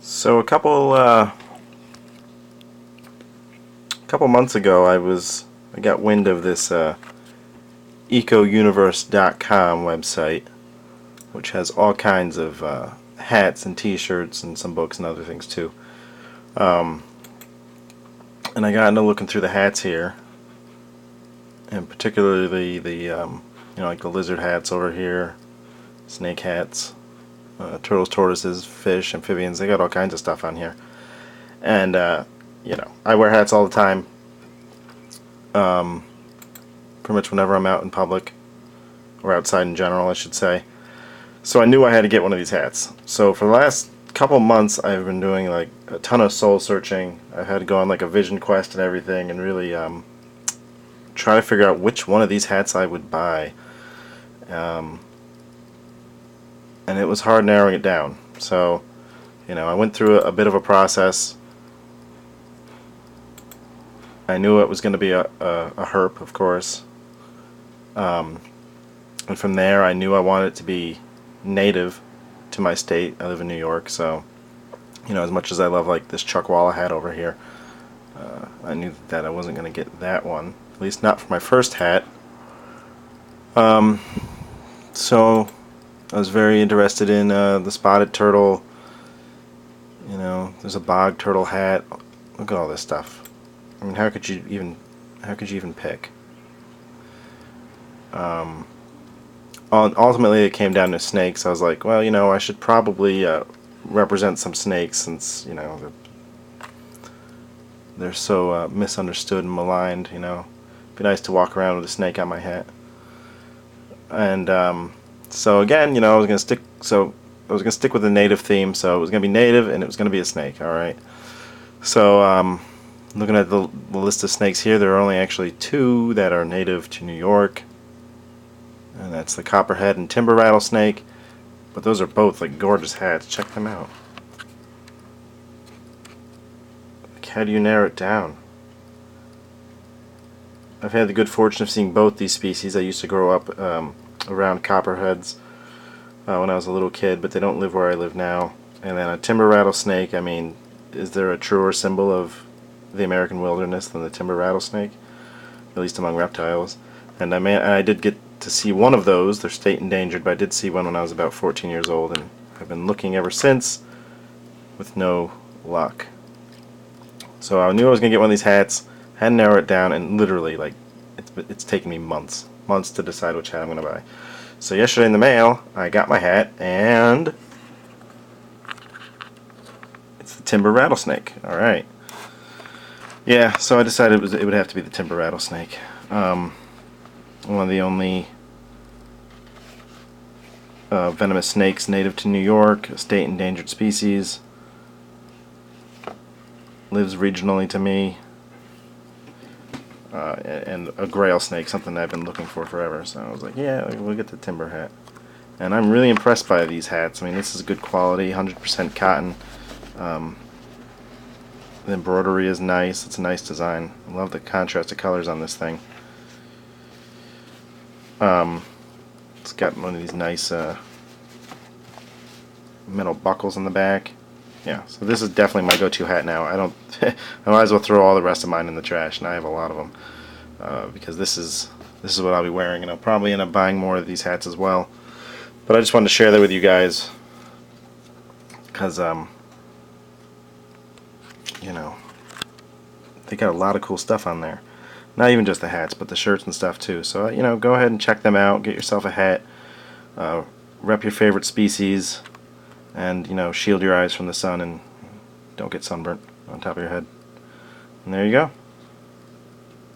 So a couple months ago, I got wind of this EcoUniverse.com website, which has all kinds of hats and T-shirts and some books and other things too. And I got into looking through the hats here, and particularly the like the lizard hats over here, snake hats, turtles, tortoises, fish, amphibians. They got all kinds of stuff on here. And I wear hats all the time. Pretty much whenever I'm out in public, or outside in general, I should say. So I knew I had to get one of these hats. So for the last couple months, I've been doing like a ton of soul searching. I've had to go on like a vision quest and everything, and really try to figure out which one of these hats I would buy. And it was hard narrowing it down. So, I went through a bit of a process. I knew it was going to be a herp, of course. And from there, I knew I wanted it to be native to my state. I live in New York, so as much as I love like this Chuckwalla hat over here, I knew that I wasn't going to get that one, at least not for my first hat. So I was very interested in the spotted turtle. There's a bog turtle hat. Look at all this stuff. I mean, how could you even pick? Ultimately, it came down to snakes. I was like, well, I should probably represent some snakes, since they're so misunderstood and maligned. It'd be nice to walk around with a snake on my hat. And so again, I was gonna stick. So I was gonna stick with the native theme. So it was gonna be native, and it was gonna be a snake. All right. So looking at the list of snakes here, there are only actually two that are native to New York, and that's the copperhead and timber rattlesnake. But those are both like gorgeous hats. Check them out. Like, how do you narrow it down? I've had the good fortune of seeing both these species. I used to grow up around copperheads when I was a little kid, but they don't live where I live now. And then a timber rattlesnake, I mean, is there a truer symbol of the American wilderness than the timber rattlesnake? At least among reptiles. And I did get to see one of those. They're state endangered, but I did see one when I was about 14 years old, and I've been looking ever since with no luck. So I knew I was going to get one of these hats, had to narrow it down, and literally, like, it's taken me months to decide which hat I'm going to buy. So yesterday in the mail, I got my hat, and it's the timber rattlesnake. All right. Yeah, so I decided it would have to be the timber rattlesnake. One of the only venomous snakes native to New York, a state endangered species. Lives regionally to me. And a grail snake, something that I've been looking for forever. So I was like, yeah, we'll get the timber hat. And I'm really impressed by these hats. I mean, this is good quality, 100% cotton. The embroidery is nice. It's a nice design. I love the contrast of colors on this thing. It's got one of these nice metal buckles on the back. Yeah, so this is definitely my go-to hat now. I might as well throw all the rest of mine in the trash, and I have a lot of them, because this is what I'll be wearing, and I'll probably end up buying more of these hats as well. But I just wanted to share that with you guys, because they got a lot of cool stuff on there. Not even just the hats, but the shirts and stuff too. So go ahead and check them out. Get yourself a hat. Rep your favorite species, and shield your eyes from the sun, and don't get sunburnt on top of your head. And there you go.